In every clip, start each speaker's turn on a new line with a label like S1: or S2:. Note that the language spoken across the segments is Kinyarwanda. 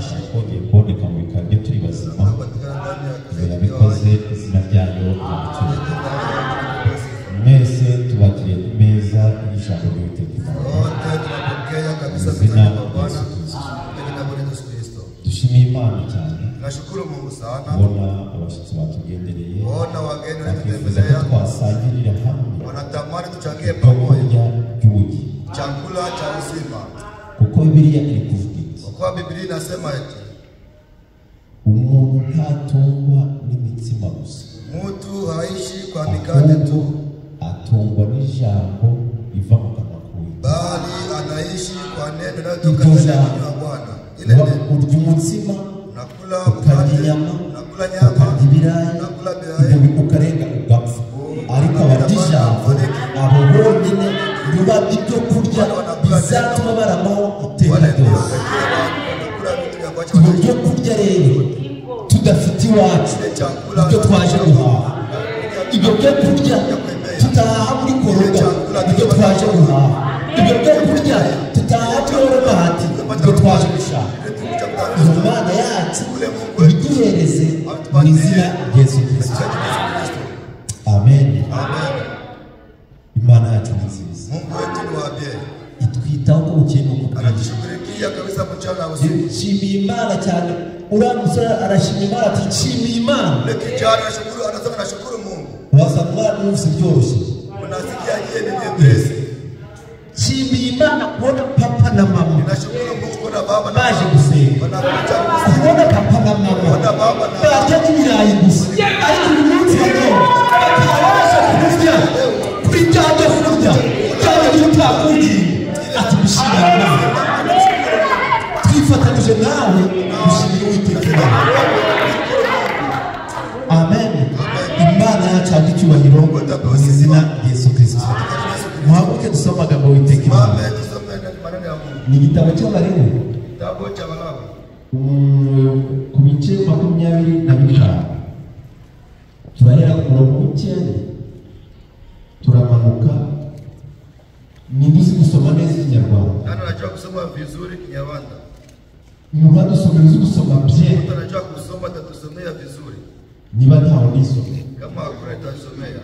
S1: twongeye kuboneka mu bikari byo turi bazima birabikoze izina ryayo mwese tubakiriye ku meza y'ijambo ry'Uwiteka izina Yesu Kristo dushimiye Imana cyane
S2: nashukuru Mungu sana
S1: kubona abashyitsi batugendereye
S2: bona wageni
S1: bakifuza ko twasangirira hamwe
S2: wanatamani tuchangie pamoja chakula cha uzima
S1: kuko Bibiliya iri kuvuga iti
S2: kwa Biblia inasema eti
S1: umuntu ntatungwa n'imitsima gusa
S2: mtu haishi kwa mikate tu
S1: atungwa n'ijambo riva mu kanwa k'Uwiteka
S2: bali anaishi kwa neno linalotoka ndani ya kinywa Bwana ile
S1: urya umutsima
S2: nakula
S1: inyama
S2: nakula nyama
S1: ibirayi
S2: nakula birayi
S1: ibyo ukarenga ugapfa ariko abadijambo abo bonyine biba ibyo kurya bizatuma barabaho iteka ryose ibyo kurya rero tudafite iwacu ibyo twaje guhaha ibyo byo kurya tutahaha muri koroga ibyo twaje guhaha ibyo byo kurya tutahaha muri oromati ibyo twaje gushaka iyo Mana yacu ibiduhereze mu izina Yesu Kristo amen Imana yacu ni nziza
S2: Mungu wetu ni wa vyema
S1: itwitaho ko ukene uko
S2: anatushughulikia kabisa mchana usiku
S1: shimiye Imana cyane uramusara arashimira Imana ati shimiye Imana
S2: ile kijana anashukuru anasema nashukuru Mungu
S1: wasanga n'ufite byoroshye
S2: unasikia yeye ni nyepesi
S1: shimiye Imana kubona papa na mama
S2: nashukuru Mungu kuna baba na
S1: baje gusenga kubona papa na mama baje n'ibirayi gusa ariko uyu munsi bakabasha kurya kuri cyangwa kurya cyangwa utakugiye ati bishimira Imana twifatanije nawe gushimira Uwiteka amen Imana yacu yandi cyubahiro mu izina Yesu Kristo muhaguke dusoma amagambo y'Uwiteka ni igitabo cy'Abalewi
S2: kitabu cha Walawi
S1: ku bice 25 turahera ku murongo w'icyenda turamanuka niba uzi gusoma neza Ikinyarwanda
S2: nani anajua kusoma vizuri Kinyarwanda
S1: niba dusoma uzi gusoma bye
S2: mtu anajua kusoma atatusomea vizuri
S1: niba ntawe nisomye
S2: kama hakuna itasomea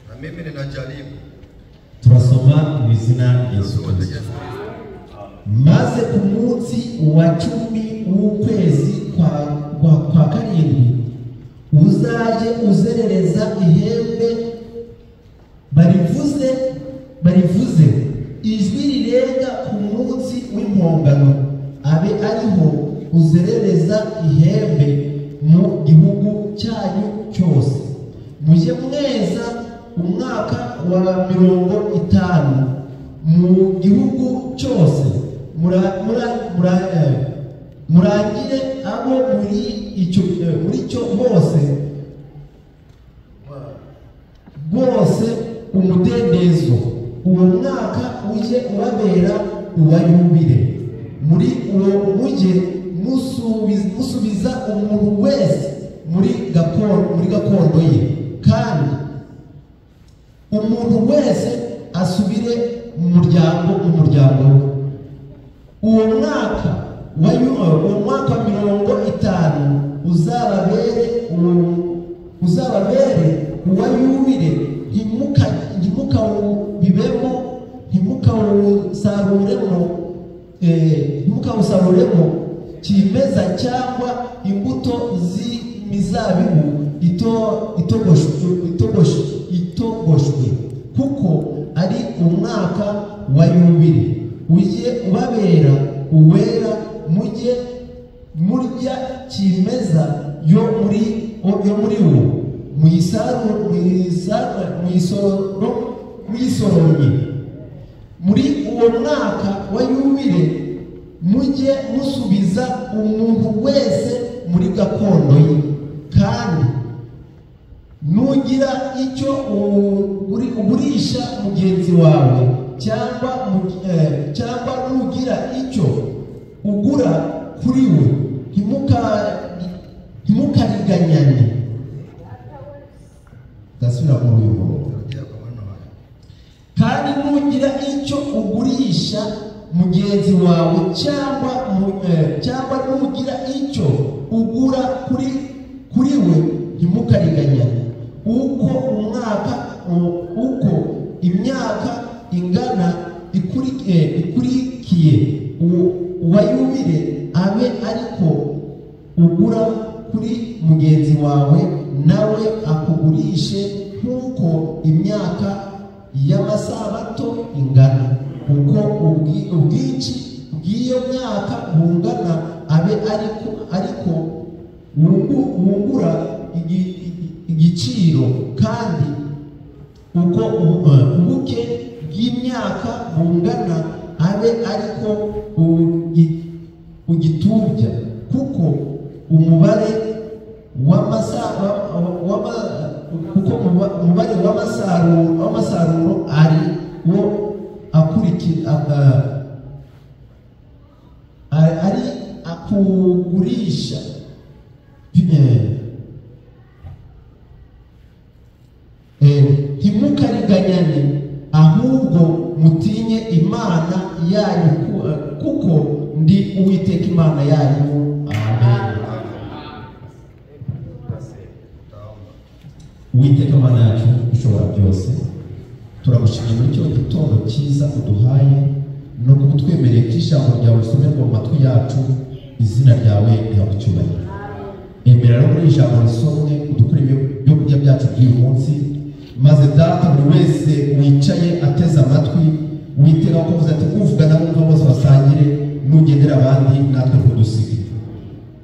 S2: na mimi ninajaribu
S1: turasoma mu izina Yesu Kristo maze ku munsi wa 10 w'ukwezi kwa karindwi uzaje uzerereza ihembe barivuze ijwi rirenga ku munsi w'impongano abe ariho uzerereza ihembe mu gihugu cyanyu cyose mujye mweza umwaka wa 50 mu gihugu cyose murangire abo muri cyo bose umudendezo uwo mwaka uje ubabera uwa yubile muri uwo mujye musubiza umuntu wese muri gakondo ye kandi umuntu wese asubire mu muryango we uwo mwaka wa 50 uzababere uwa yubile ntimukawusaruremo kimeza cyangwa imbuto z'imizabibu itogoshwe kuko ari umwaka wa yubile ujye ubabera uwera mujye murya kimeza yo muri wo muyisoromye muri uwo mwaka wa yubile mujye musubiza umuntu wese muri gakondo ye kandi nugira icyo ugurisha mugenzi wawe cyangwa nugira icyo ugura kuri we ntimukariganyane dasubira mu rugo kandi nugira icyo ugurisha mugenzi wawe cyangwa nugira icyo ugura kuri we ntimukariganyane, uko imyaka ingana ikurikiye uwayubire abe ariko ugura kuri mugenzi wawe nawe akugurishe nk'uko imyaka y'amasabato ingana, uko ubwinshi bw'iyo myaka bungana abe ariko wungura igiciro, kandi uko ubuke bw'imyaka bungana abe ariko ugitubya, kuko umubare w'amasaruro ari wo ari akugurisha. Ntimukariganyane, ahubwo mutinye Imana yanyu, kuko ndi Uwiteka Imana yanyu. Amen. Uwiteka Imana yacu ushobora byose, turagushimira muri cyo gitondo cyiza uduhaye no kutwemereye ko ijambo ryawe risomerwa mu matwi yacu, izina ryawe rihabwa icyubahiro. Emera no muri ijambo risomwe udukore ibyo kurya byacu by'uyu munsi, maze data buri wese wicaye ateze amatwi Uwiteka ko uvuze ati uvuga nabo bose basangire, nugendera abandi natwe kudusige,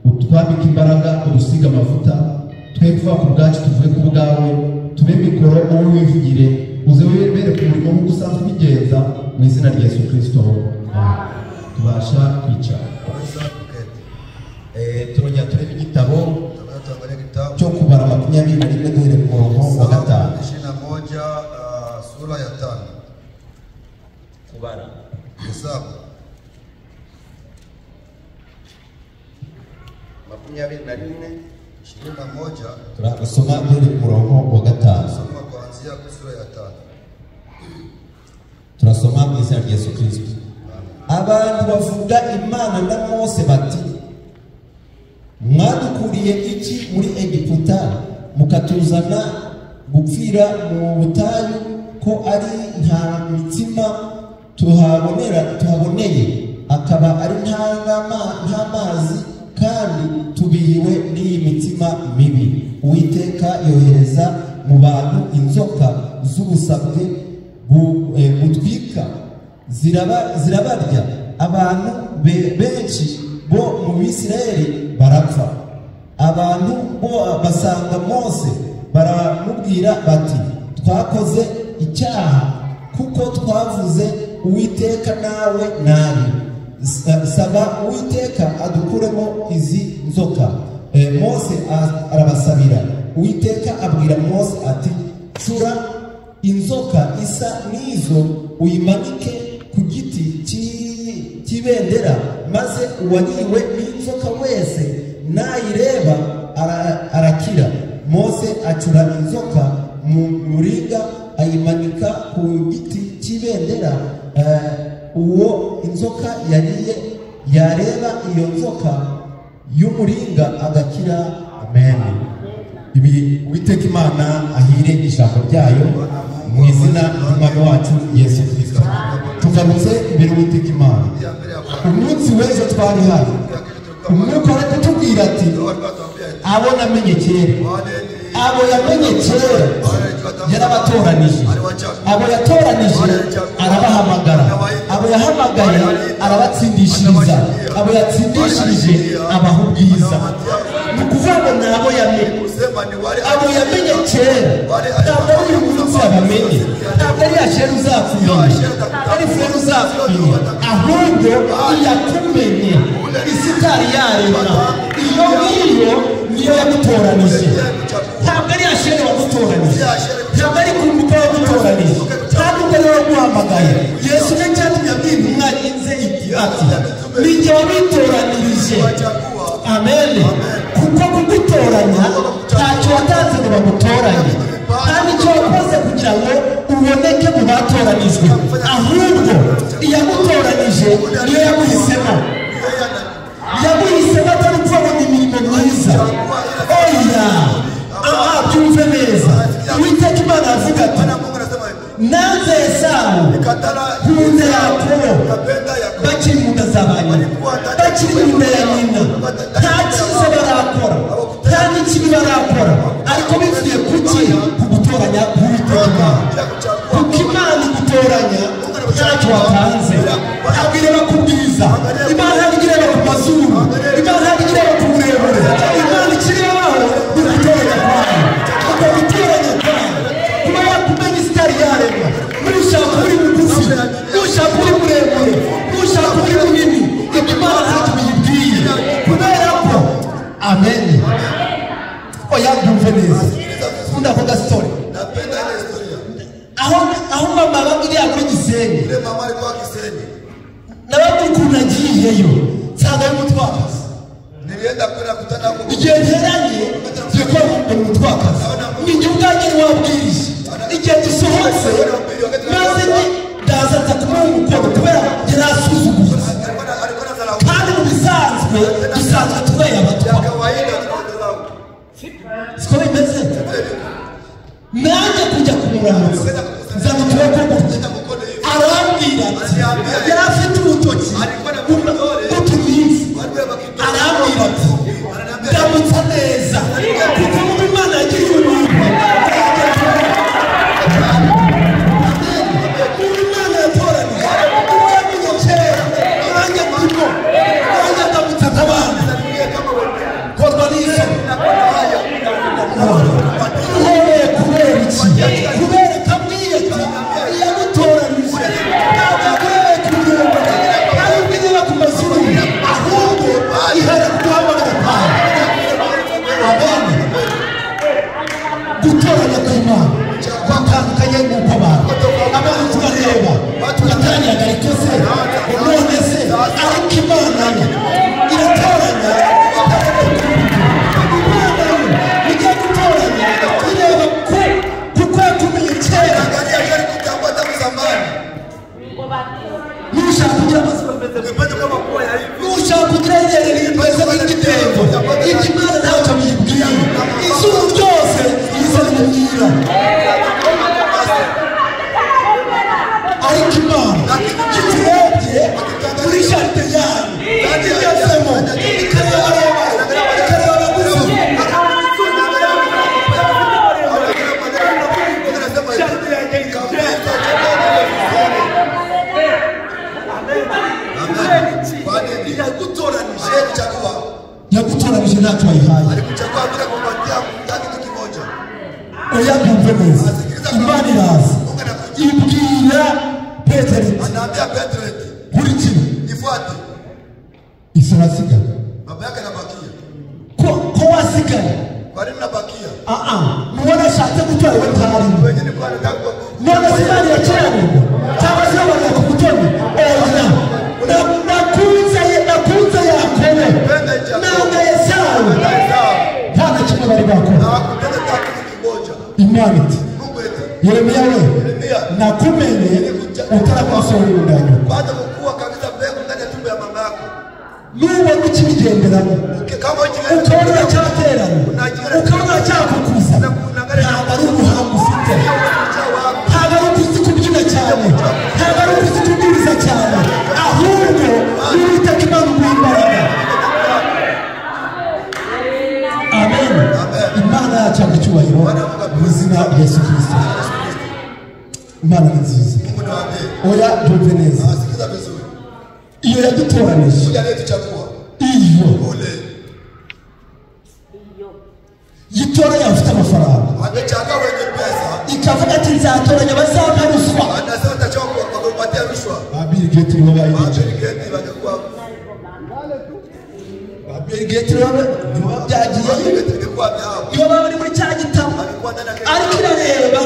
S1: utwambike imbaraga, udusiga amavuta, twe kuva ku bwacu tuvuge ku bwawe, tube mikoro wowe wivugire, uze wibere ku murimo nk'uko usanzwe ubigenza, mu izina rya Yesu Kristo tubasha kwicara. Turongera turebe igitabo cyo kubara 21 duhere ku murongo wa 5.
S2: 21 sura ya 5.
S1: Kubara
S2: Hesabu 21
S1: turasoma duhere ku murongo wa 5.
S2: soma kuanzia sura ya 5.
S1: Turasoma mu izina rya Yesu Kristo. Abantu bavuga Imana na Mose bati, mwadukuriye iki muri Egiputa mukatuzana gupfira mu butayu, ko ari nta mitsima tuhaboneye, akaba ari nta mazi, kandi tubihiwe n'iyi mitsima mibi. Uwiteka yohereza mu bantu inzoka z'ubusabwe butwika, zirabarya. Abantu benshi bo mu Bisirayeli barapfa. Abantu bo basanga Mose baramubwira bati, twakoze icyaha kuko twavuze Uwiteka nawe nabi. Saba Uwiteka adukuremo izi nzoka. Mose arabasabira. Uwiteka abwira Mose ati, cura inzoka isa n'izo uyimanike ku giti cy'ibendera, maze uwariwe n'inzoka wese nayireba arakira. Mose acura inzoka mu muringa ayimanika ku giti cy'ibendera. Uwo inzoka yariye yareba iyo nzoka y'umuringa agakira. Amen. Ibi Uwiteka Imana ahire ijambo ryayo mu izina ry'Umwami wacu Yesu Kristo. Tugarutse imbere Uwiteka Imana. Umunsi w'ejo twari hano, umwuka ari kutubwira ati, abo namenye kera, abo yamenye kera yarabatoranije, abo yatoranije arabahamagara, abo yahamagaye arabatsindishiriza, abo yatsindishirije abaha ubwiza. Ni ukuvuga ngo ni abo yamenye, abo yamenye kera. Ntabwo ari uyu munsi yabamenye, ntabwo ari ya kera uzakumenya, ari fera uzakumenya, ahubwo yakumenye isi itari yaremwa. Iyo ngiyo niyo yagutoranije, ntabwo ari ya kera wagutoranije, ntabwo ari ku mbuga wagutoranije, ntabwo ari wowe waguhamagaye. Yesu ni cyatumye abwira intumwa ze ati, ni jye wabitoranirije. Amen. Kuko kugutoranya ntacyo watanze ngo bagutoranye, kandi icyo wakoze kugira ngo uboneke mu batoranijwe, ahubwo iyamutoranije niyo yamuhisemo. Yamuhisemo atari ukubona imirimo myiza. Oya, byumve neza. Uwiteka Imana avuga ati nanze Esawu nkunze Yakobo bakiri mu nda za ba nyina, bakiri mu nda ya nyina, nta cyiza barakora, nta n'ikibi barakora, ariko bivuye kuki? Ku gutoranya k'Uwiteka Imana. Kuko Imana igutoranya ntacyo watanze, ntabwo ireba ku bwiza, Imana ntabwo ireba ku mazuru, Imana ntabwo ireba ku burebure, Imana ikirebaho ni ugutoranya kwayo. Uko gutoranya kwayo kuba wakumenya isitari yaremwa, nushaka uri mugufi, nushaka uri muremure, nushaka uri munini, ibyo Imana ntacyo biyibwiye, kubera ko amen. Oya, byumve neza. Ndavuga story aho mama babiriya kuri Gisenyi, nababwira ukuntu nagiyeyo nsanga y'umutwakazi. Igihe nteranye turi mu mutwakazi, ni njye ubwanjye wabwirije. Igihe dusohotse maze ndaza nza kumuha umukono kubera yari asuzuguye, kandi mu bisanzwe dusanzwe tubaye abatwa. Siko bimeze. Nanjye kujya kumuramutsa nzana ukuboko gutya, arambwira ati, yari afite urutoki utuminsi, arambwira ati ndamutsa neza kuko mu Imana yagiriye ubuntu. Imana yatoranije uwamenye kera, nanjye ndimo, nanjye ndamutsa nk'abandi. Kodwa n'isoni kubera iki? Kubera kamwiye ati yagutoranije, ntabwo agoye kugenda, ntabwo ireba ku mazuru, ahubwo ihari kuguhamagara kwawe. Amen. Gutoranya kw'Imana kwatandukanye n'uko abantu turareba tugatangira garikoze none se, ariko Imana yo iratoranya. Igiye gutoranya ireba kuko yakumenye kera. Nushaka kugira nushaka kugira iherereye rimeze nk'igitebo, ibyo Imana ntacyo biyibwiye. Izuru ryose rizana imyira, ariko Imana iturebye muri jaride yayo igezemo, ikareba abaguzi. Yagutoranije ntacyo wayihaye. Oya, byumve neza. Imana iraza ibwira Petero iti nkurikira, isi urasigaye. Ko wasigaye mubona ashatse gutora we ntarimo, none se Imana irakiranirwa cyangwa se abantu bakugutoni? Oya, nakunze Yakobo nanga Esawu, nta na kimwe bari bakora. Imana iti Yeremiya we, nakumenye utarakusohora inda ya nyoko. Nubona ukibigenderamo ukabona uracyaterana, ukabona uracyakukuza, ntabwo ari ubuhanga ufite, ntabwo ari ukuzi kubyina cyane, ntabwo ari ukuzi kubwiriza cyane, ahubwo Uwiteka Imana umuha imbaraga. Amen. Imana yacu yahabwa icyubahiro mu izina rya Yesu Kristo. Imana ni nziza. Oya, byumve neza. Iyo yadutoranije, iyo yitoranya abafite amafaranga, ikavuga ati nzatoranya abazampa ruswa. Ba Bill Gates nibo bayiriye, ba Bill Gates nibo byagiye, nibo bari muri cya gitabo, ariko irareba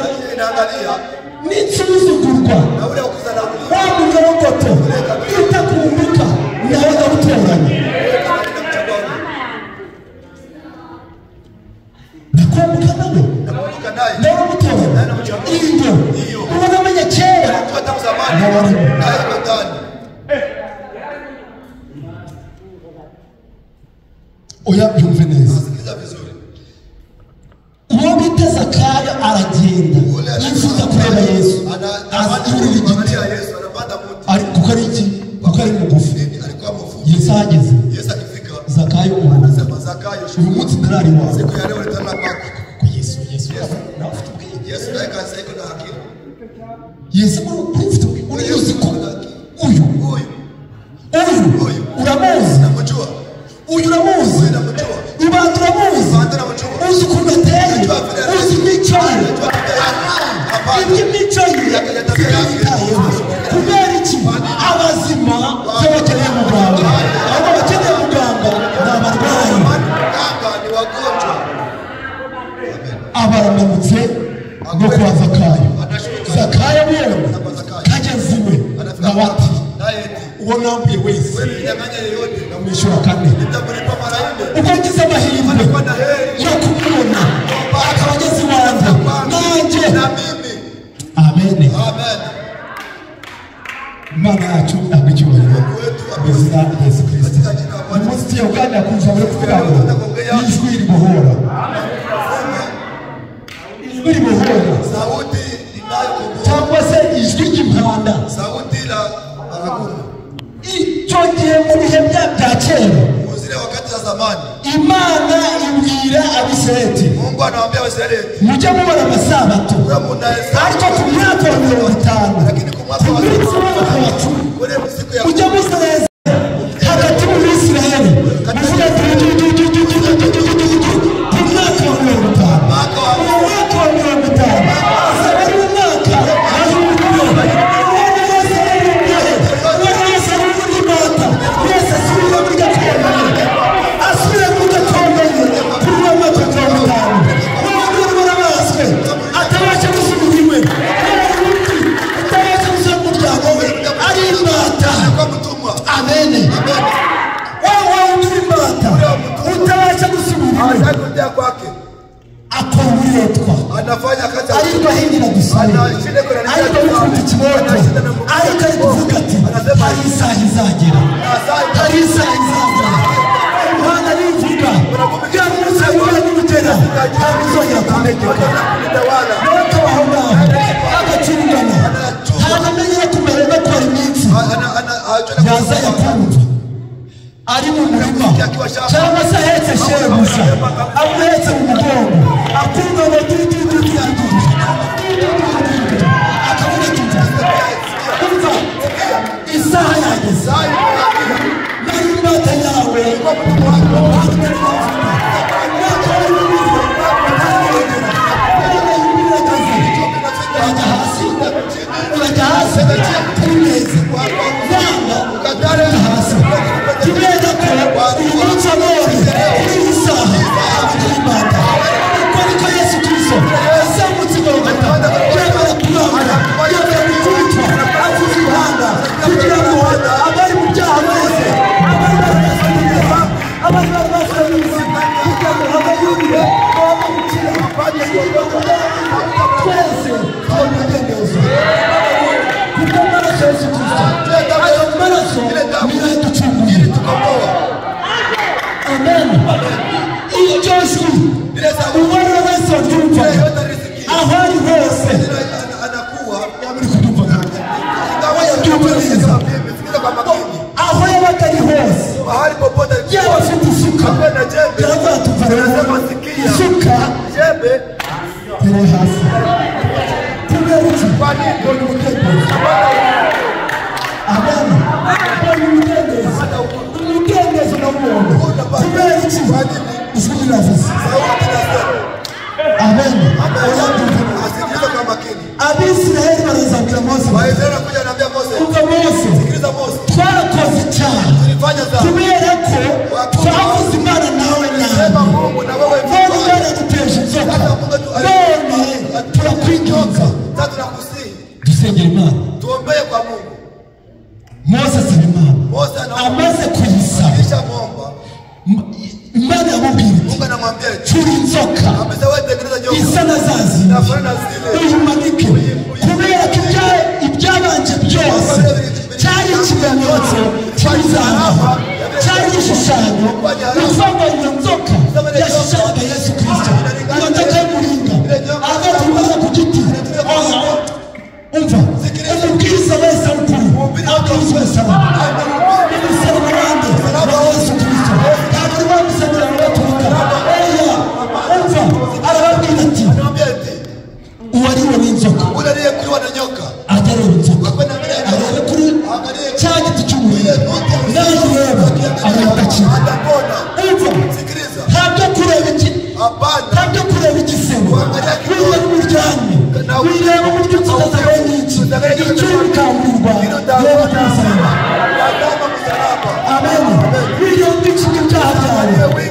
S1: n'insuzugurwa wa munyorogoto itakumbuka nawe ndagutoranya. Nakumbuka nawe oya byumve neza.
S2: Sikiliza vizuri.
S1: Uwo bita Zakayo aragenda yifuza kureba Yesu. Azurira igiti. Kuko ari iki? Kuko ari mugufi. Yesu ageze.
S2: Yesu akifika.
S1: Zakayo
S2: anasema Zakayo,
S1: uyu munsi ndarari wawe.
S2: Siku ya leo nitana kwako.
S1: Kwa Yesu.
S2: Yesu naye kanisa iko na akili.
S1: Yesu ufite uyu uramuzi.
S2: Namjua.
S1: Uyu uramuzi.
S2: Namjua.
S1: Ibanda uramuzi. Uzi ukuntu ateye. Uzi imico ye. Imico ye. Kubera iki? Abazima bakeneye muganga. Abo bakeneye muganga ni abarwayi.
S2: Ni wagonjwa.
S1: Abaramutse no kwa Zakayo. Zakayo mwene kageze iwe n'abati. Uwo nambuye wese namwishyura kane. Ubwo ngize amahirwe yo kumubona akaba ageze iwanjye nanjye. Amen. Imana yacu ntabwo icyubahiro mu izina rya Yesu Kristo. Uyu munsi tugiye kuganira ku ijambo ryo kuvuga ngo ijwi ribohora. Ijwi ribohora cyangwa se ijwi ry'impanda. Icyo gihe mu bihe bya kera Imana ibwira Abisirayeli,
S2: Mungu anawaambia Waisraeli,
S1: mujye mubara amasabato ariko ku myaka ya 50 mujye musareza hagati mu Isirayeli muvuga ku myaka ya 50
S2: kwake
S1: akoburetwa
S2: anafanya kazi
S1: ariko hingira dusane ariko mukundi kimoto ariko kuvuga ati hari isaha izagera Imana nivuga ya musa yura n'ubutera ntazongera kumegeka nuko baho agacungana ntanamenyera kumera no kwa iminsi yaza yakumva ari mu murima cyangwa se ahetse shebuja amuhetse mu mugongo akumva ngo tutututu akavuga tutu isaha yageze nari imbata yawe urajya hasi turi neza wanga hasi tubera ko umunsi wose kuri iyi saha abagiri imbata uko niko Yesu Kristo yazamutse Golgotha yemera kuranga yemera gukubitwa avuza ibihanga kugira ngo abari mu byaha bose abari basabye kugira ngo abayumve babamukire twese tubona umudendezo kuko amaraso Yesu Kristo ayo maraso niyo yaducunguye. Amen. Icyo jwi uwari wese wabyumva aho ari hose
S2: anakuwa
S1: yamuri kuduva yabyumva neza aho yabaga ari hose
S2: mahali popote
S1: yaba afite isuka yaba atuvana isuka
S2: jembe
S1: tere hasi kubera iki mbona umudendezo abana mbona umudendezo na muntu kubera iki ijwi riravuze. Amen.
S2: asikiliza kwa makini.
S1: Abisirayeli barazabwira Mose,
S2: Waisraeli kuja anambia Mose,
S1: umva Mose,
S2: sikiliza Mose,
S1: twarakoze icyaha
S2: tulifanya dhambi
S1: kubera ko twavuze Imana nawe
S2: sema Mungu na wewe
S1: none Imana duteje inzoka none turakwinginga
S2: sasa tunakusihi
S1: dusengera Imana
S2: tuombee kwa Mungu.
S1: Mose asaba Imana
S2: Mose
S1: amaze kuyisaba
S2: kisha muomba
S1: Imana yamubwira
S2: Mungu anamwambia
S1: turi inzoka
S2: amesema wewe tengeneza nyoka
S1: isa na zazi
S2: nafanya zile
S1: uyimanike kubera ko ibyabanje byose cyari ikimenyetso cy'izahabu cyari igishushanyo uvuga ngo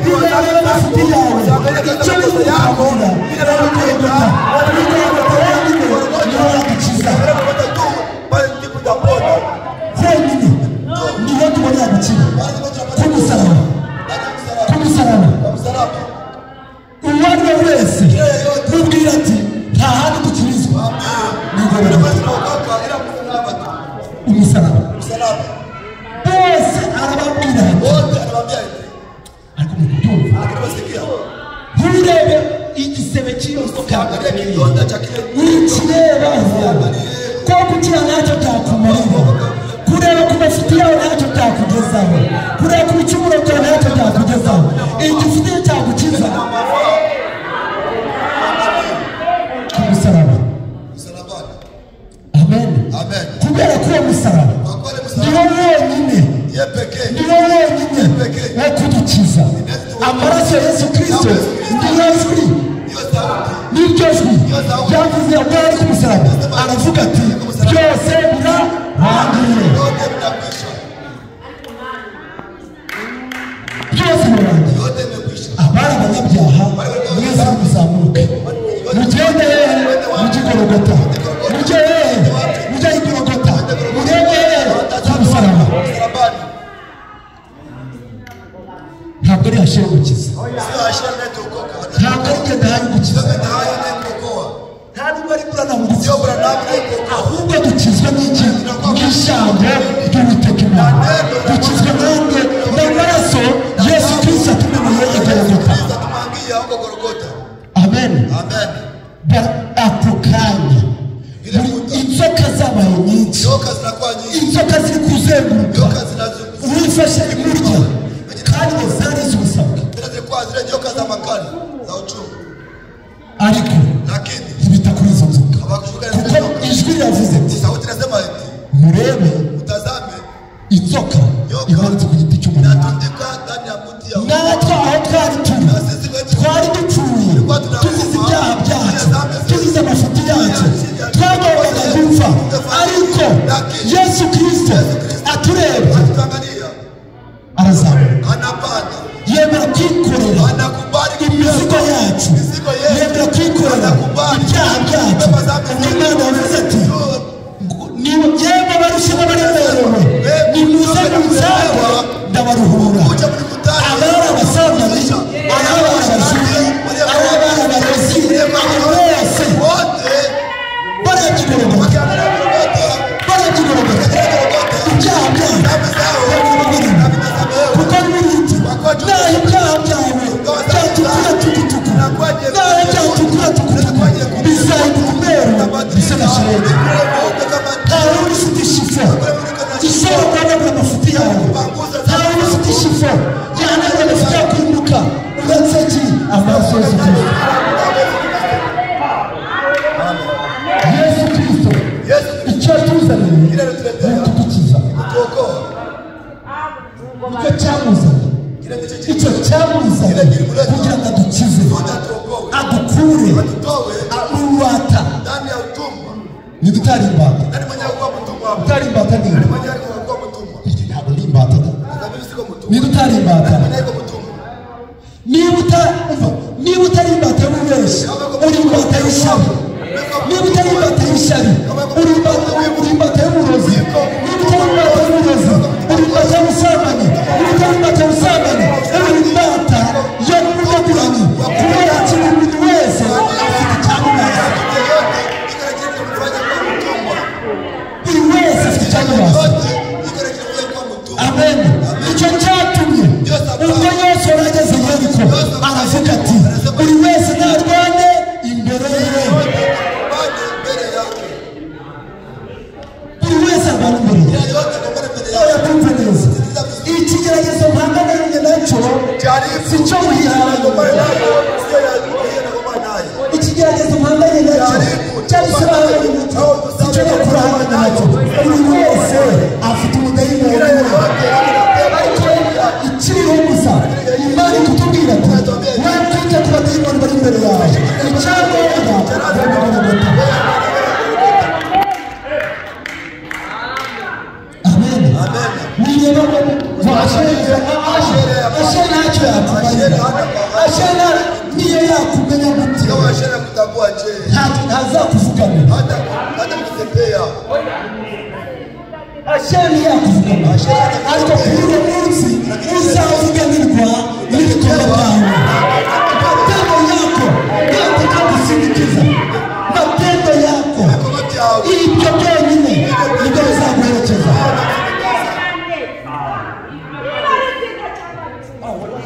S1: bireba amafuti yawe icyo bimukamura biragorogota biragorogota wenyine niho yagukiza wenyine niho tubona yagukira kumusaraba uwo ari we wese ubwira ati nta handi dukirizwa umusaraba bose arababwira ariko mukubyumva nturebe igisebe cy'iyosoka wikireba ko kugira ntacyo byakumarira kureba ku mafuti yawe ntacyo byakugezaho kureba ku bicumuro byawe ntacyo byakugezaho igifite cyagukiza kumusaraba. Amen. Kubera ko umusaraba niwo wonyine wo kudukiza. Amaraso ya Yesu Kristo niryo jwi yavuze ngo ari ku musaraba aravuga ati byose birarangiye byose birarangiye. Abari abanyabyaha mwese muzamuke mugende mujye Golgotha mujye Golgotha murebe ku musaraba. Ntabwo ari Hashira gukiza, ntabwo ari ngenda hari gukiza, ntabwo ari Branham gukiza, ahubwo dukizwa n'iki? N'ijambo ry'Uwiteka Imana. Dukizwa n'amaraso Yesu Kristo atumeneye i Golgotha. Amen. Ako kanya inzoka zabaye nyinshi, inzoka ziri kuzenguruka wifashe imurya kandi ngo zari z'ubusabwe, ariko ntibita kuri izo nzoka kuko ijwi riravuze ati murebe inzoka imanitse ku giti cy'umunani. Natwe aho twari dupfuye tuzize ibyaha byacu, tuzize amafuti yacu, twagombaga gupfa, ariko Yesu Kristo aturebye arazamuka yemera kwikorera imizigo yacu, yemera kwikorera ibyaha byacu. Imana yavuze ati yemwe barushye n'abaremerewe nimuze munsange ndabaruhura. Abari abasambanyi, abari abajura, abari abarozi, abo bose baragigorogota ibyaha byabo kuko n'ibiti naho ibyaha byawe byatukura tukutuku, naho byatukura tukutuku bizahinduka umweru bisa na shelegi. Ntawe ufite ishifo ishobora guhanagura amafuti yawe, ntawe ufite ishifo yahanagura amafuti yawe kurimbuka uretse ki? Amaraso Yesu Kristo. Yesu Kristo icyo tuzaniye ni ukudukiza. Icyo cyamuzanye kugira ngo adukize, adukure urubata. Nidutari imbata, utari imbata ni ntabwo ndi imbata. Nidutari imbata, niba utari imbata y'ububeshyi uri imbata y'ishyari, niba utari imbata y'ishyari uri imbata y'uburozi, niba utari imbata y'uburozi uri imbata y'ubusambanyi, niba utari imbata y'ubusambanyi uri imbata y'ubudaguranyi. Kubera ko umuntu wese afite icyamubasa, buri wese afite icyamubasa. Amen. Icyo cyatumye ubwo Yesu yarageze Yeriko aravuga ati buri wese narwane imbere ye, buri wese arwana imbere ye. Yakumva neza ikigeragezo mpanganye nacyo si cyo wiharanye, ikigeragezo mpanganye nacyo cyangwa se bahanganye nacyo si cyo bakurahanganye nacyo. Buri wese afite umudayimoni, ariko ikiriho gusa Imana ikutubwira ati wakwita ku badayimoni bari imbere yawe icyangombwa Golgotha. Amen. Wireba ngo washe ashera ntacyo yakumarira ashera niyo yakumenya gute ntazakuvuganira ashera yakuvuganira ariko kuri uwo munsi uzavuganirwa n'ibikorwa byawe matendo yako yateka gusindikiza matendo yako ibyo byonyine nibyo bizaguherekeza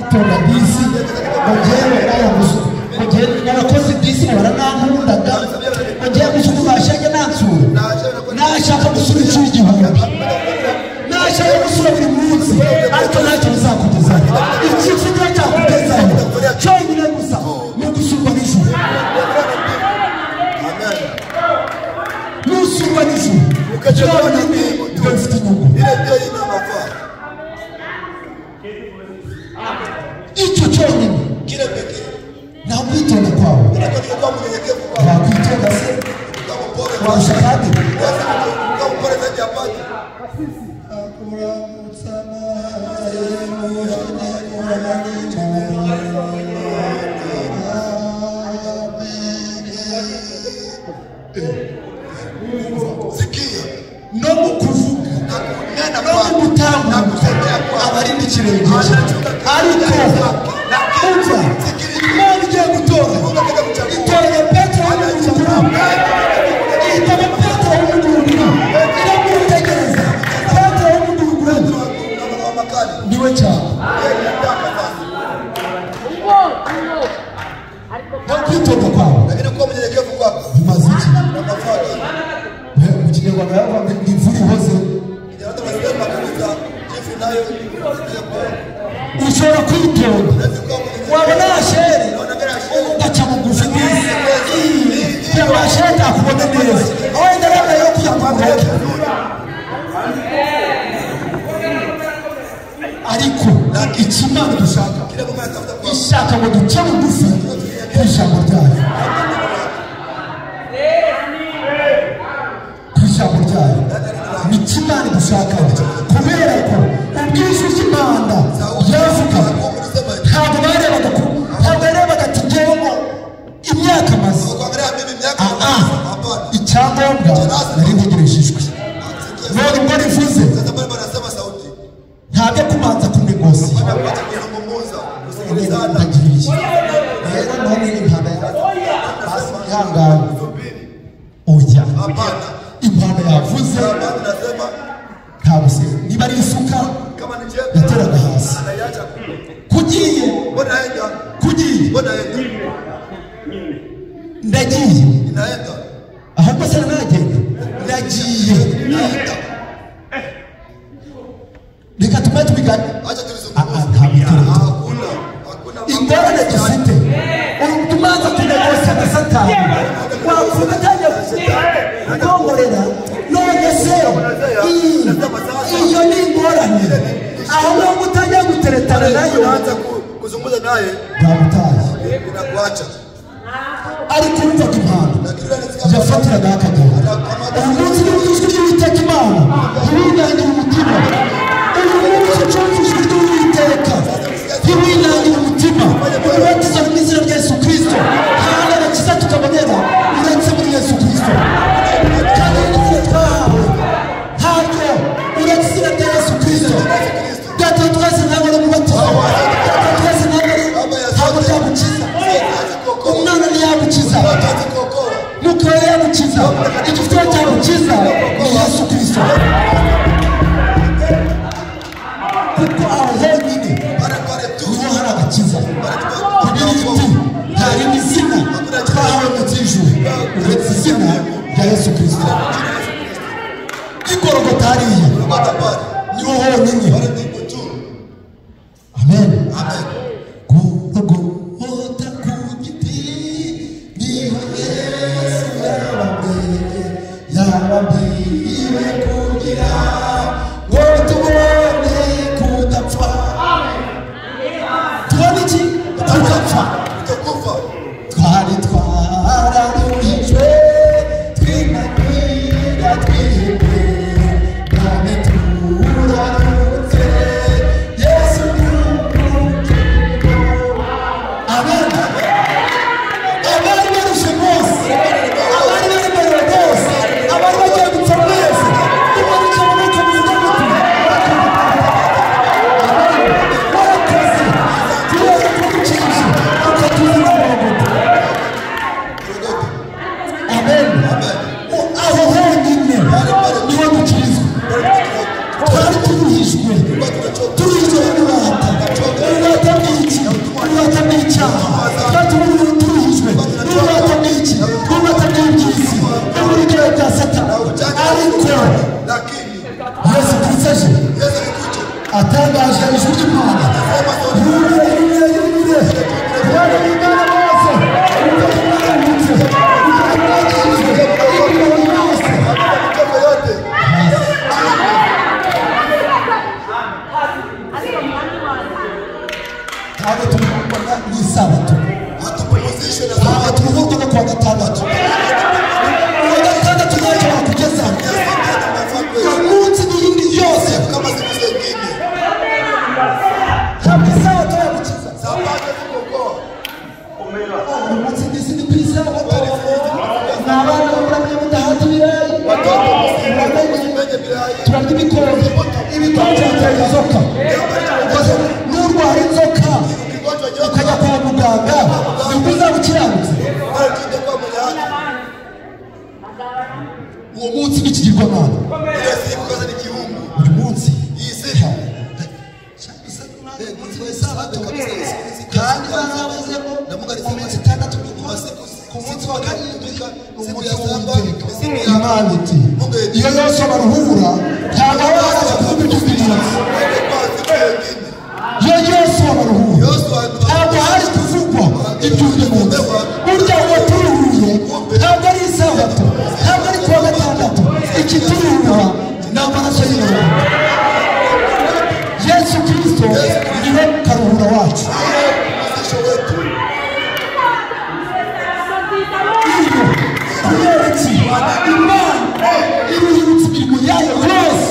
S1: itonda disi mugihe narakoze disi baranankundaga mugihe gusura bashake nansura nashaka gusura inshuro igihumbi nashaka gusura buri munsi ariko ntacyo bizakugezaho icyifuzo cyakugezaho cyonyine gusa ni ugusurwa n'ijuru nusurwa n'ijuru cyonyine nibwo bifite inyungu icyo cyonyine nta kwitonda kwawe wakwitonda se warusha kandi no mu kuvuga no mu gutambuka abarinda ikirenge ariko umva imana igiye gutora itoranya petero w'umuguruguru ihitamo petero w'umuguruguru iramutegereza petero w'umuguruguru niwe cyane no kwitonda kwawe bimaze iki mu kinyarwanda yavuga ngo imvura ihoze ushobora kwitonda wabona asheri ugaca bugufi bw'isi kugira ngo asheri akubone neza wenda rero yo kujya kumuheka ariko ikimana dushaka ishaka ngo duce bugufi ku ijambo ryayo ku ijambo ryayo ni ikimana dushaka kubera ko ubwishyu bw'imana yavuga ntabwo barebaga ati ngemo imyaka maze icyangombwa nari ntegerejejwe none ubwo rivuze ntabwo kumanza kunegosi ndagiriye rero none impano ihangane oya impano yavuze ntabwo se niba ari isuka yateraga hasi kugiye ndagiye ahubwo se nagenda ndagiye reka tume tubigane ingorane dufite tumanza tunegosa na satani wavuga atajya kongorera none se iyo ni ingorane aho ngaho utajya guteretana nayo
S2: kuzungumza naye
S1: ndamutaye ariko urumvaga impano yafatiraga akagenda uyu munsi ni ijwi ry'uwiteka imana ntiwinangire umutima uyu munsi ucunze ijwi ry'uwiteka ntiwinangire umutima ubatiza mu izina rya Yesu Kristo kandi agakiza tukabonera uretse muri Yesu Kristo kandi n'izina twahawe ntabwo uretse izina rya Yesu Kristo data twese ntabwo ari umubatizo data twese ntabwo ryagukiza umwana ntiyagukiza nuko rero yagukiza igifite cyagukiza ni Yesu Kristo kuko aho honyine niho hari agakiza kugira iti nta rindi zina twahawe mu by'ijuru uretse izina rya Yesu Kristo igorogota hariya niho honyine amen gorogota ku giti niho Yesu yababwiwe kugira ngo tubone kudapfa tubone iki kudapfa twari twararuhijwe twinanira twihebwe none turarutse Yesu abo tubona n'isabato aba turuhuka no kuwa gatandatu kuwa gatandatu ntacyo bakugezaho umunsi n'iyindi yose ntabwo isabato yagukiza umunsi n'isi ni ku isabato ni abana baburamye mudahata ibirayi turarya ibikonje bitera inzoka n'urwara inzoka ukajya kwa muganga nibwo uzaba ukiranutse uwo munsi w'ikigirwamana uyu munsi kandi barabazemo ku minsi itandatu ku munsi wa karindwi umunsi w'uwiteka imana iti iyo yose baruhura ntabwo waza kuvuga iby'ubwirinzi iyo yose baruhura ntabwo hari kuvugwa iby'ubwirinzi burya uwo turuhuye ntabwo ari isabato ntabwo ari kuwa gatandatu ikituruhura ni amaraso y'Imana Yesu Kristo niwe karuhura wacu Imana iruhutse imirimo yayo yose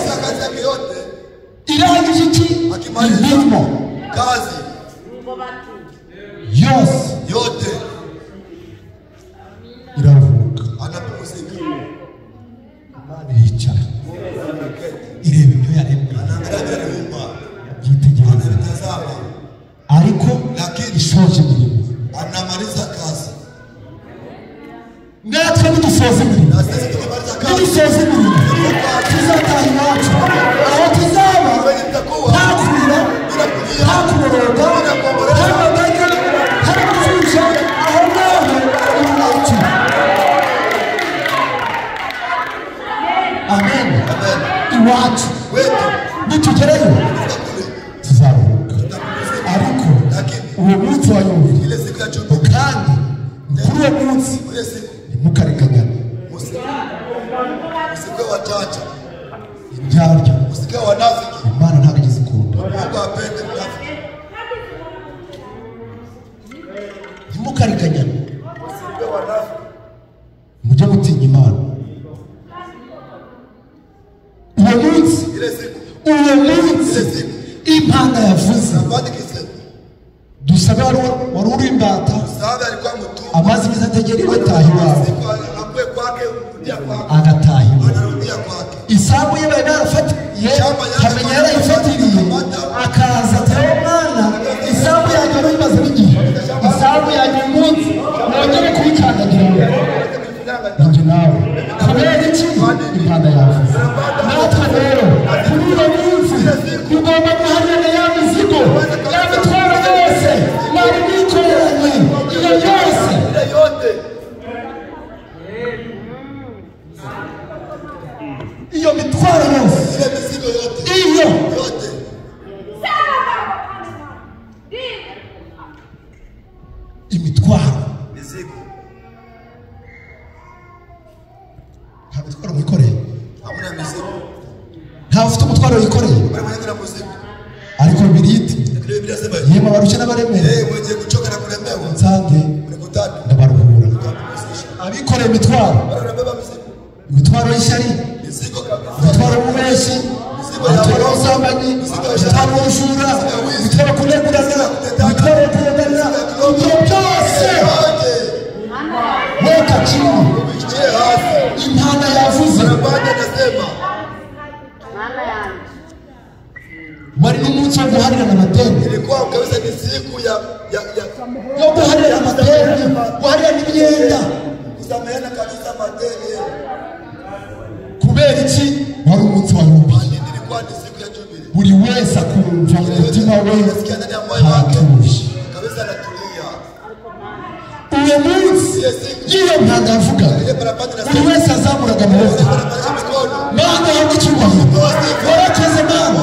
S1: irangije iki imirimo
S2: kazi
S1: yote iraruhuka
S2: anapumzika
S1: Imana iricara ireba ibyo yaremye yitegereza ariko ishoje imirimo
S2: anamaliza kazi
S1: natwe nidusoza imirimo nidusoza imirimo tuzataha iwacu aho tuzaba nta kurira nta kuboroga nta maganya nta gucuca aho ngaho iwacu amen iwacu nitugerayo tuzaruhuka ariko uwo munsi wa yubile kandi kuri uwo munsi ntimukarenganyane
S2: usikwe wachacha
S1: indyarya
S2: usikwe wanafiki
S1: Imana ntabwo igeze ikunda
S2: Mungu apende mnafiki
S1: ntimukarenganyane
S2: usikwe wanafiki
S1: mujye gutinya Imana uwo munsi impanda yavuze dusabe wari uri imbata amazi meza ategera iwe ataha iwawe agataha iwe isambu ye bari barafatiye kamenya yarayifatiriye akaza atari umwana isambu yanjye wari imaze n'igihe isambu yanjye umunsi nongere kuyikandagira injye nawe kubera iki impanda yavuze natwe rero kuri uno munsi tugomba guhamya ya mizigo ya mitwaro yose mwari mwikoreranye iyo yose iyo mitwaro yose iyo imitwaro nta mitwaro mwikoreye ntawe ufite umutwaro wikoreye ariko biriti yema barushye n'abaremerewe nsange ndabaruhura abikoreye imitwaro y'ishyari imitwaro y'ububeshi imitwaro y'ubusambanyi imitwaro y'ubujura imitwaro yo kunegurana imitwaro yo kuyoganira ibyo byose weka kimwe impanda yavuze wari n'umunsi wo guharirana amadeni
S2: ilikuwa kabisa ni siku ya
S1: yo guharirana amadeni guharirana imyenda
S2: kusameheana kabisa madeni
S1: kubera iki wari umunsi wa yubile
S2: ilikuwa ni siku ya jubile
S1: buri wese akumva mu mutima we hatuje
S2: kabisa anatulia
S1: uwo munsi iyo mpanda yavugaga buri wese azamuraga amaboko Mana yawe icyubahiro warakoze Mana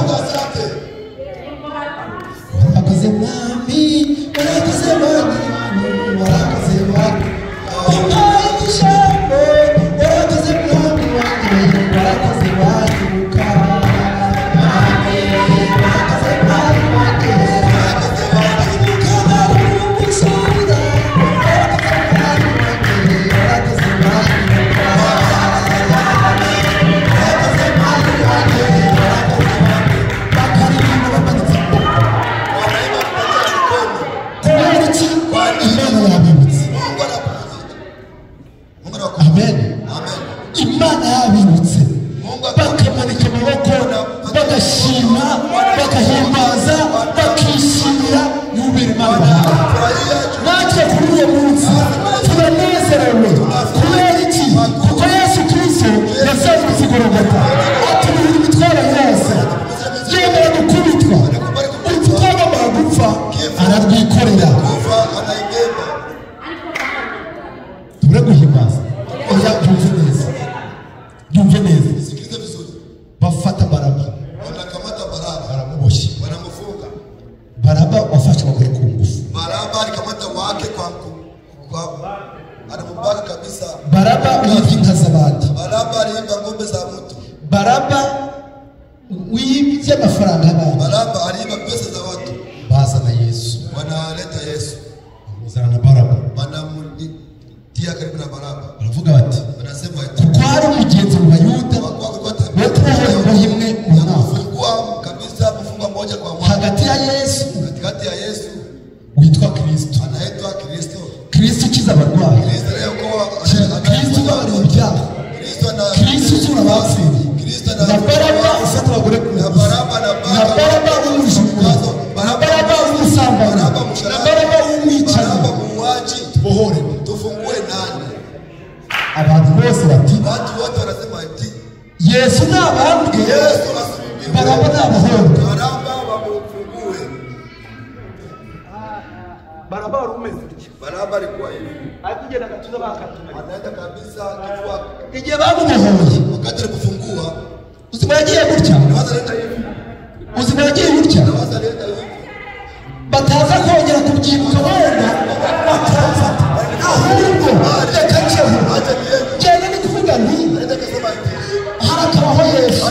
S1: warakoze Mwami warakoze Mwami warakoze Mwami umpaye ijambo warakoze Mwami wanjye warakoze Mwami warakoze Mwami wanjye warakoze Mwami abagore ku ngufu.
S2: Baraba alikamata wake kwa anamubaka kabisa.
S1: Baraba wibye inka z'abandi.
S2: Baraba aliiba ng'ombe za mtu.
S1: Baraba wibye amafaranga y'abandi.
S2: Baraba aliiba pesa za watu.
S1: Bazana Yesu.
S2: Wanaleta Yesu.
S1: Bazana Baraba.
S2: Wanamutia karibu na Baraba.
S1: Baravuga bati,
S2: wanasema ati
S1: kuko hari umugenzi mu Bayuda watubohora imbohe imwe mu mwaka
S2: kabisa mfunga moja kwa mwaka
S1: hagati ya Yesu witwa Kristo.
S2: Anaitwa Kristo.
S1: Kristo ukiza abarwayi. Kristo ubabarira ibyaha. Kristo uzura abapfuye. Na Baraba ufata abagore ku ngufu. Na Baraba w'umujura. Na Baraba w'umusambanyi. Na Baraba w'umwicanyi. Tubohore.
S2: Tufungue nani?
S1: Abantu bose bati,
S2: watu wote wanasema ati
S1: Yesu nabambwe.
S2: Yesu asubiwe.
S1: Baraba nabohorwe.
S2: Baraba bamufungue.
S3: Baraba warumeze iki?
S2: Baraba alikuwa hivi.
S3: Akigenda gatuza bakatuma.
S2: Anaenda kabisa kifua.
S1: Igihe bamubohoye,
S2: Wakati alipofungua,
S1: uzima yagiye gutya.
S2: nawaza leta hivi.
S1: Uzima yagiye gutya.
S2: Nawaza leta hivi.
S1: Bataza kongera kubyibuka wenda bataza. Ahubwo reka nceho. Genda ni kuvuga nti harakabaho Yesu.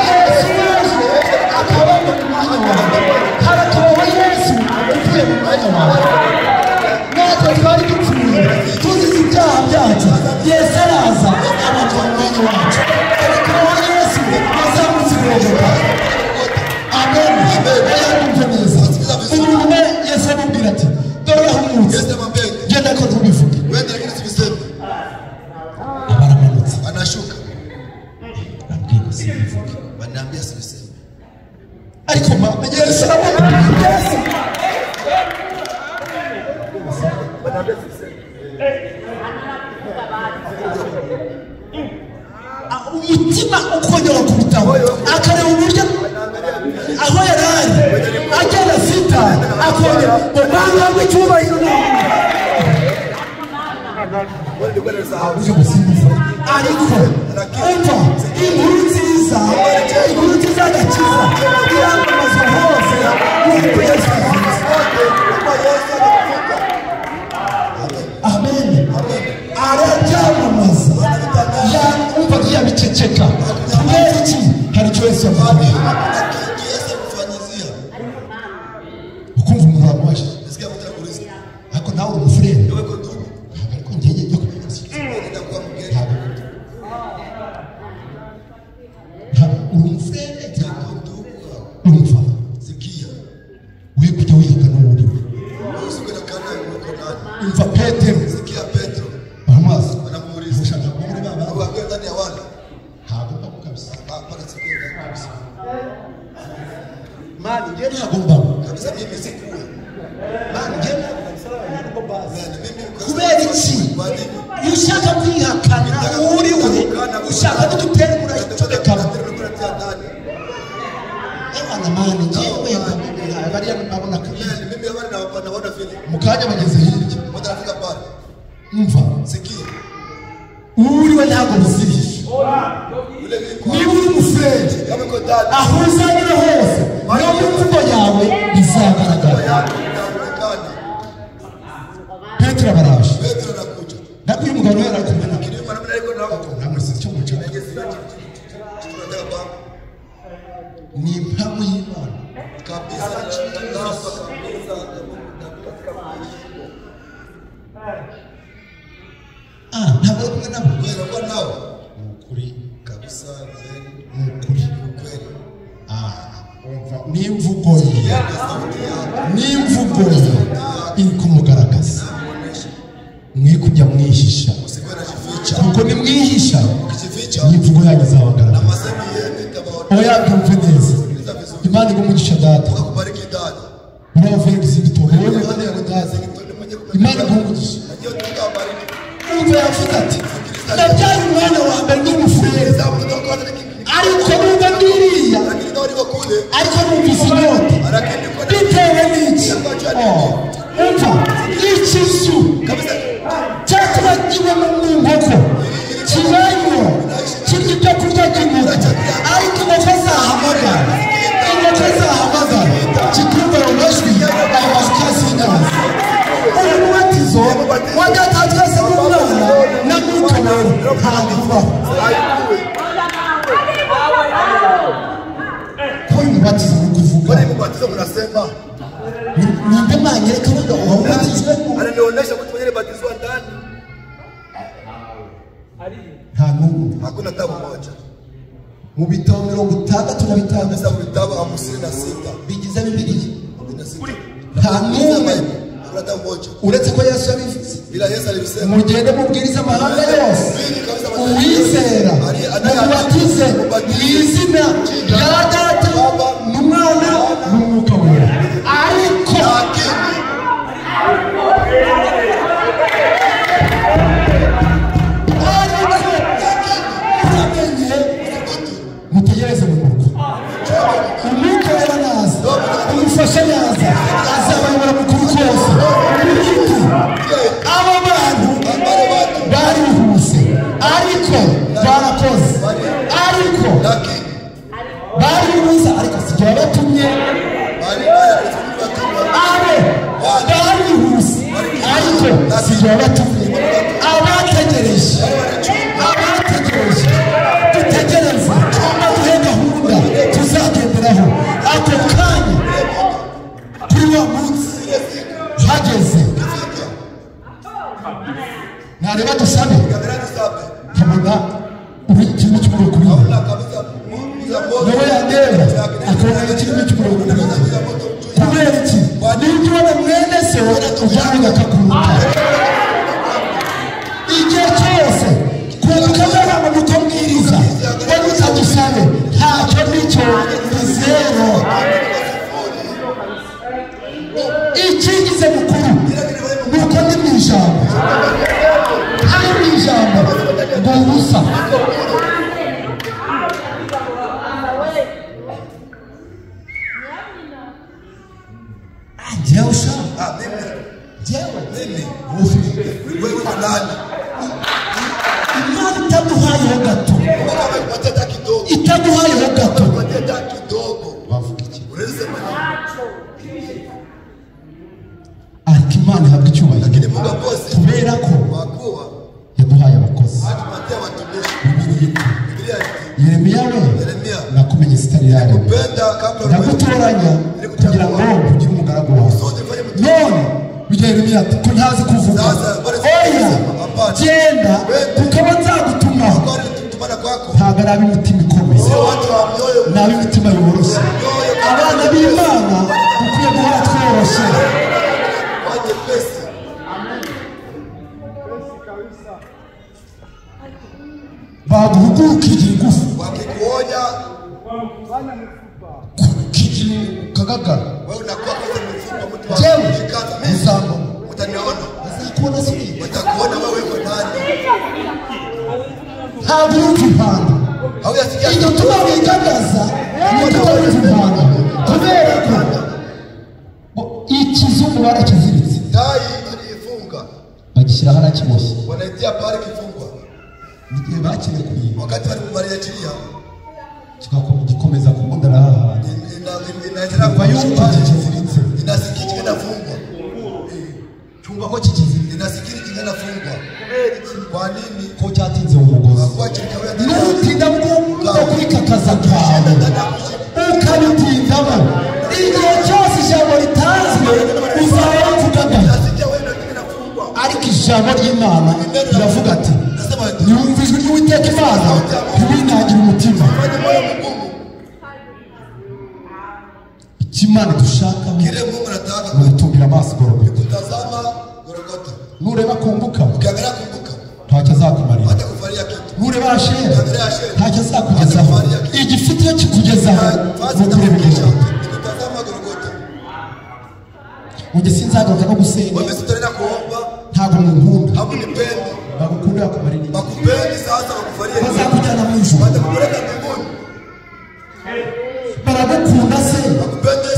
S1: Yesu yaje akaba mu mwanya wawe. Harakabaho Yesu uvuye mu mwanya wawe. Natwe twari dupfuye tuzize ibyaha byacu. Yesu araza abajya mu mwanya wacu. Harakabaho Yesu azamutse iroboka. Amen. Yumve neza. Umuntu Yesu amubwira ati, dore ahumutse. Genda ko ntubivuge.
S2: Wende lakini sibiseme.
S1: Baramanutse.
S2: Anashuka.
S1: Nabwira sibivuge.
S2: Wanaambia sibiseme.
S1: Ariko Yesu aramubwira Yesu.
S2: Wanaambia sibiseme.
S1: Umutima ukongera kubitaho akareba uburyo aho yarari agenda sita akongera umwanya w'icyubahiro ariko umva inkuru nziza agakiza iramamaza hose nuko Yesu amen arabyamamaza umva yabiceceka kubera iki hari icyo Yesu yamuhaye ukumva umuntu wamubashije ariko nawe uri umufurere ariko ngenge yo uri umufurere urumva we kujya wihaka n'uwo uri we umva Petero baramubaza ushaka kuba muri baba ntabwo mbamo kabisa mani njye ntabwo mbamo mani njye ntabwo mbazi kubera iki iyo ushaka kwihakana uri we ushaka kudutera umurayicodekana abana mani njyewe bariya mbabona kabisa mu kanya bageze hirya umva uri we ntabwo muzirisha niba uri umufurere aho uzanyura hose no mu mvugo yawe bizagaragara. Petero baraje nabwiye umugabo yari ari kumwe nawe ntamusize icyo mucamo ni impamvu y'Imana ntabwo ari kumwe nabo ukuri kabisa ukuri n'imvugo ye iri kumugaragaza mwe kujya mwihisha kuko nimwihisha n'imvugo yanyu izabagaragaza. oya byumve neza Imana igumugisha data uravuye gusibitoke wowe Imana yagudaze Imana igumugisha umva yavuze ati nabyaye umwana wa mbere n'umufurere ariko numva ngiriya ariko numvise inyota bitewe n'iki umva ikizu cyaturagiwe mu nkoko kibayo kirya ibyo kurya by'inkoko ariko inkoko zahamagara kikumva mu majwi Ninde manyereka wenda uwabatizwe
S2: ananionyesha mtu mwenye alibatizwa ndani.
S1: nta n'umwe.
S2: Hakuna tabu moja.
S1: Mu bitabo 65
S2: Sasa vitabu 56
S1: bigize Bibiliya nta n'umwe
S2: hakuna tabu moja.
S1: uretse ko Yesu yabivuze.
S2: Bila Yesu alisema
S1: Mugende mubwiriza amahanga yose uwizera mubatize mu izina rya Data n'Umwana n'Umwuka wera. Ariko mutegereze mu rugo. Umwuka wera naza, umufasha naza, azabayobora mu kuri kose. Abo bantu barihuse ariko barakoze, ariko barihuse ariko sijya batumye. Barihuse ariko sijya batumye. Abategereje dutegereze duhe gahunda tuzagenderaho. Ako kanya kuri wa munsi hageze nareba dusabe kabona ikintu cy'umuriro kuri nawe yandeba akabona ikintu cy'umuriro kuri kubera iki n'ibyo ubona mwene se ujyana akakuruta igihe cyose kukamera mu mukomwiriza wari utadusabe ntacyo nicyo ni zero. Ikigize mukuru nuko ndi mu ijambo ari mu ijambo ngo ubusa njyewe ushaka njyewe
S2: wewe nani?
S1: Imana itaduhayeho gato, itaduhayeho gato bavuga iki? Ariko Imana ihabwa icyubahiro kubera ko yaduhaye abakozi. Yeremiya we nakumenye sitari yawe, ndagutoranya kugira ngo ugire umugaragu wawe. None bijya Yeremiya ati ko ntazi kuvuga, oya genda kuko nzagutuma. Ntabwo ari ab'imitima ikomeye, ni ab'imitima yoroshye. Abana b'Imana dukwiye guhora tworoshye. Baguhuguka ukigira ingufu
S2: wakikuonya
S1: ukigira kagagara.
S2: wewe unakuwa kwenye mifupa mtu wa
S1: Jewe
S2: kikaza
S1: muzambo
S2: utaniona
S1: uzakuona siri,
S2: watakuona wewe uko nani.
S1: ntabwo yumva impanda.
S2: Hauyasikia
S1: Iyo tuba wigagaza nuko wumva impanda kubera ko ikizungu barakiziritse
S2: tai alifunga
S1: bagishyira hano kiboshye.
S2: wanaitia pale kifungwa
S1: Igihe bakirekuye
S2: wakati walimaliachilia
S1: gikomeza kumudara hahandi
S2: inaendelea
S1: kwa yuko kiziritse
S2: inasikiki kinafungwa
S1: cyumva ko kikiziritse
S2: inasikiki kinafungwa. Kwa nini?
S1: ko cyatinze umugozi
S2: Kwa chikawea
S1: n'utinda bwo kwikakaza kwawe ukabitindamo. Igihe cyose ijambo ritanzwe uzaba uvugaga,
S2: nasikia wewe ndio kinafungwa.
S1: ariko ijambo ry'Imana riravuga ati yumva ijwi ry'Uwiteka Imana ntibinagire umutima.
S2: Moyo mgumu.
S1: Ikimana dushaka
S2: Kile Mungu anataka
S1: kutumbira amaso gorogota.
S2: kutazama Golgotha.
S1: Nureba kumbuka
S2: Ukiangalia kumbuka
S1: ntacyo azakumarira.
S2: hata kufaria kitu.
S1: Nureba ashera
S2: Ukiangalia Ashera
S1: ntacyo azakugezaho. Igifite iyo kikugezaho
S2: basi
S1: ni ukureba inyuma.
S2: kutazama Golgotha.
S1: Ujye sinzagaruka no gusenga,
S2: Wewe sitorena kuomba,
S1: ntabwo munkunda.
S2: hamnipendi,
S1: Bagukunda kumarira.
S2: bakupendi sasa wakufaria kitu.
S1: Bazakujyana mu ijuru.
S2: Watakupeleka mbinguni.
S1: Baragukunda se
S2: Bakupendi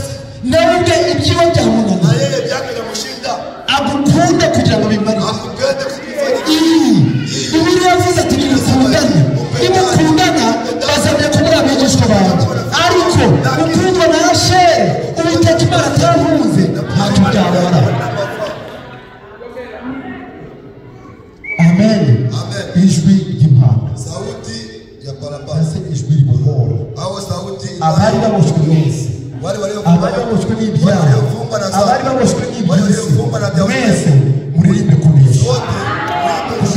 S1: nawe ubwe ibyiwe
S2: na
S1: byamunaniye.
S2: yeye vyake vinamushinda.
S1: Agukunda kugira ngo bimarire.
S2: Hakupendi kukufaria kitu.
S1: Bibiliya yavuze ati nimukundane, nimukundana bazanye kubura abigishwa banjye. Ariko ukundwa na Asheri Uwiteka Imana atankunze ntacyo byabara. Amen.
S2: Amen.
S1: Ijwi ry'impanda,
S2: Sauti ya barabara
S1: ese ijwi ribohora
S2: au sauti
S1: abari baboshwe bose abari baboshwe n'ibyaha, abari baboshwe n'iby'isi, mwese muririmbe kunesha.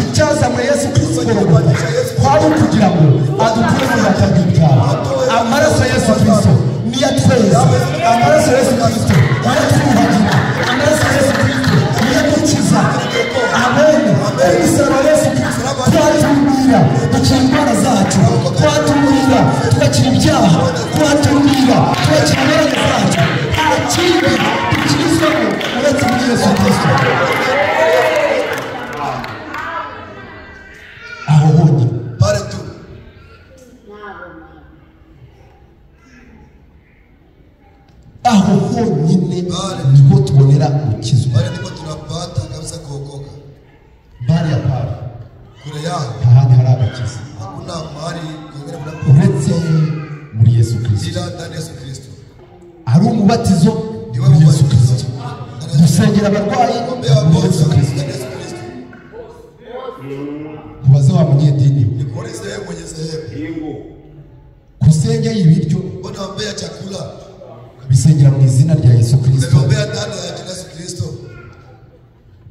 S1: Icyazamuye Yesu Kristo kwari ukugira ngo adukure mu bubata bw'ibyaha. Amaraso ya Yesu Kristo niyo atweza, amaraso ya Yesu Kristo niyo atwuhagira, amaraso ya Yesu Kristo niyo adukiza. Amen. Imisoro ya Yesu Kristo twatumira dukira indwara zacu, twatumira tugakira ibyaha, twatumira tugakira indwara zacu. Nta kindi dukirizwamo uretse muri Yesu Kristo. Aho honyine aho honyine niho tubonera gukizwa. Bari ya pari ahandi hari agakiza uretse muri Yesu Kristo. Hari umubatizo muri Yesu Kristo, dusengera abarwayi muri Yesu Kristo. Kubaza wa munyedini kusengera ibiryo bisengera mu izina rya Yesu Kristo.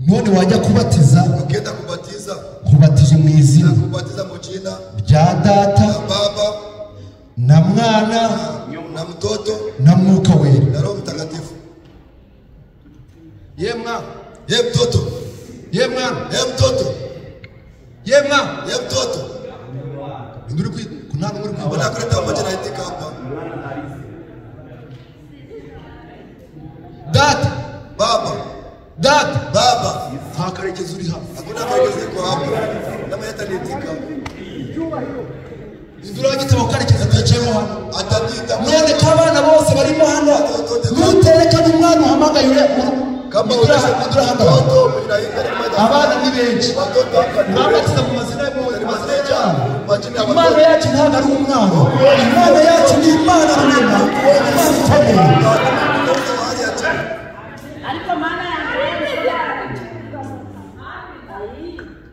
S1: None wajya kubatiza kubatije mu izina rya Data na Mwana na Mwuka Wera. Ye mwana, ye mtoto, ye mwana, ye mtoto, ye mwana, ye mtoto. Nduri kunana muri kwa bana kuleta pamoja na itika hapa. Data, baba, data, baba. Hakaregeza uri hapa. Hakuna karegeza kwa hapa. Nama yata nitika. Ndura gitabo karegeza twacemo hano. Atadita. None kabana bose barimo hano. Nutereka n'umwana uhamagaye ure kama udura hano. Abana ni benshi. Nabatiza mu mazina y'Imana. Imana yacu ntabwo ari umwana. Imana yacu ni Imana rurema. Imana ikomeye. Ariko mana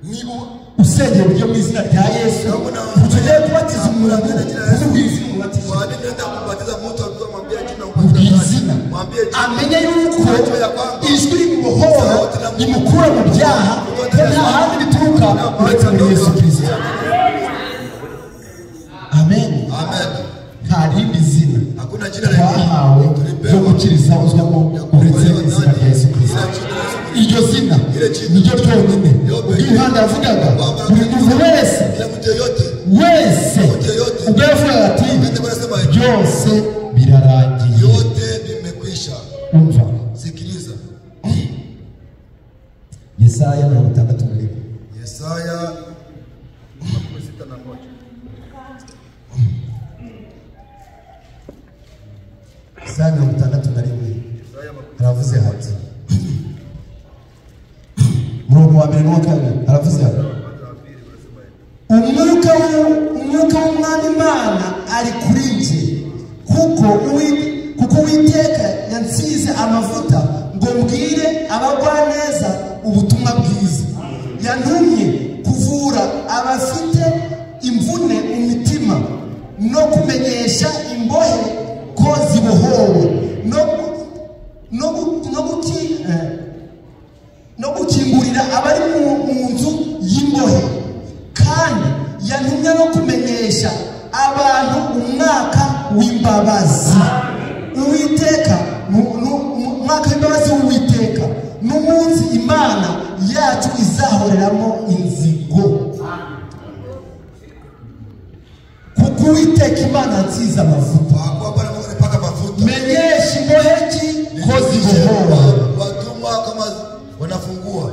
S1: niba usengera uburyo mu izina rya Yesu, tugiye kubatiza umuntu izina amenye yuko ijwi rimubohora rimukura mu byaha, nta handi bituruka uretse muri Yesu Kristo. Amen. Nta rindi zina twahawe ryo gukiriza uzwamo uretse izina rya Yesu Kristo. Iryo zina niryo ryonyine. Imana yavugaga buri muntu wese ubwo yavugaga ati byose birarangiye. Umva, sikiliza Yesaya 61. Yesaya 61. Yesaya 61 aravuze ati murongo wa mbere n'uwa kabiri aravuze ati umwuka w'Umwami Imana ari kuri njye kuko Uwiteka yansize amavuta ngo mbwire abagwaneza ubutumwa bwiza. Yantumye kuvura abafite imvune mu mitima no kumenyesha imbohe ko zibohowe no gukingurira abari mu nzu y'imbohe, kandi yantumye no kumenyesha abantu umwaka w'imbabazi Uwiteka, umwaka w'imbabazi w'Uwiteka n'umunsi Imana yacu izahoreramo inzigo. Kuko Uwiteka Imana nziza amavuta, menyesha imbohe ko zibohowe. Wanafungua.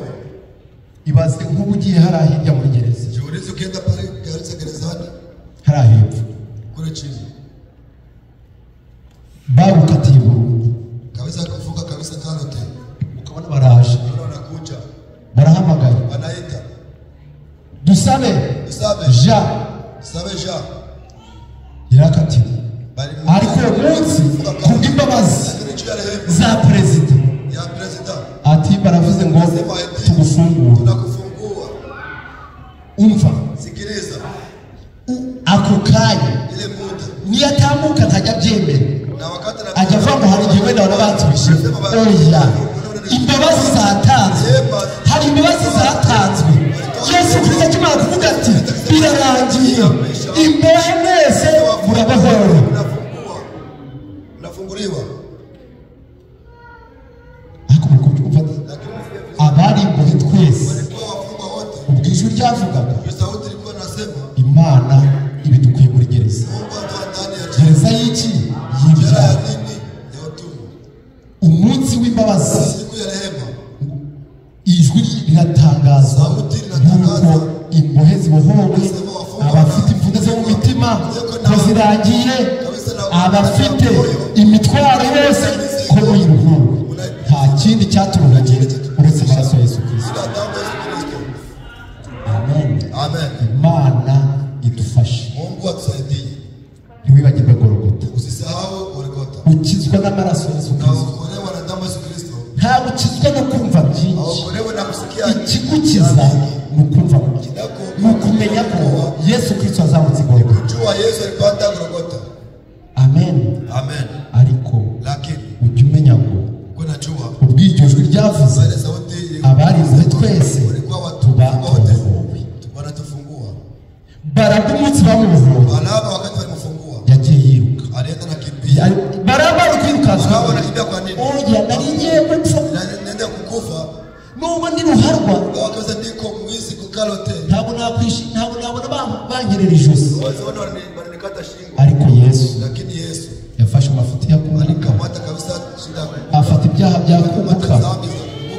S1: Ibaze nk'ubu ugiye hari hirya muri gereza. Jiulize ukienda pale gerezani. Hari hepfo. Kule chini. Bagukatiye burundu. Kabisa kufunga kabisa kanote. Ukabona baraje. Wanakuja. Barahamagaye. Anaita. Dusabe. Ja. Irakatiwe. Ariko munsi kubw'imbabazi za perezida. Ati baravuze ngo tugufungura. Umva, sikiliza. Ako kanya niyatambuka ntajya byemera, ajya oya imbabazi zatanzwe hari imbabazi zatanzwe Yesu Kristo akimara kuvuga ati birarangiye imbohe mwese murabohora
S2: unafunguliwa
S1: abari imbohe twese ubwishyu ryavugaga Imana ibidukwiye muri gereza gereza y'iki y'ibyaha umunsi w'imbabazi ijwi riratangazwa nk'uko imbohe zibohowe abafite imvune zo mu mitima ko zirangiye abafite imitwaro yose ko muyiruhuwe nta kindi cyaturuganye uretse amaraso ya Yesu Kristo. Amen. Imana idufashe.
S2: Mungu atusaidie.
S1: Ntiwibagirwe Golgotha.
S2: Usisahau Golgotha.
S1: Ukizwa n'amaraso ya Yesu Kristo.
S2: Ukolewa na damu ya Yesu Kristo.
S1: Ntabwo ukizwa no kumva byinshi.
S2: Ukolewa na kusikia.
S1: Ikigukiza ni ukumva ni ukumenya ko Yesu Kristo azamutse Golgotha.
S2: Kujua Yesu alipanda Golgotha.
S1: Amen.
S2: Amen.
S1: Ariko
S2: lakini
S1: ujye umenya ngo
S2: kunajua
S1: ubwiryo jwi ryavuze abari muri twese tubatowe
S2: wanatufungua
S1: Baraba umunsi bamubohoye
S2: Baraba wakati walimfungua
S1: yagiye yiruka
S2: alienda nakimbia
S1: Baraba kwirukansa
S2: Baraba anakimbia kwa nini
S1: oya nari ngiye gupfa
S2: naenda kukufa
S1: nubwo ndi ruharwa
S2: wakaza ndiko mwizi kukalote
S1: ntabwo nabona bangerera ijosi
S2: waziona wananikata shingo
S1: ariko Yesu
S2: lakini Yesu
S1: yafashe amafuti yakumbuka
S2: alikamata kabisa shida
S1: afata ibyaha byakumbuka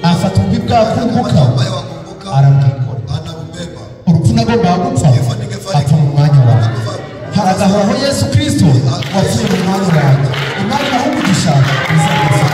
S1: afata ububi bwakumbuka arabwikora
S2: anabubeba
S1: urupfu nagomba gupfa apfa mu mwanya wawe haragahoraho Yesu Kristo wapfuye mu mwanya wawe Imana ahumugisha izabisa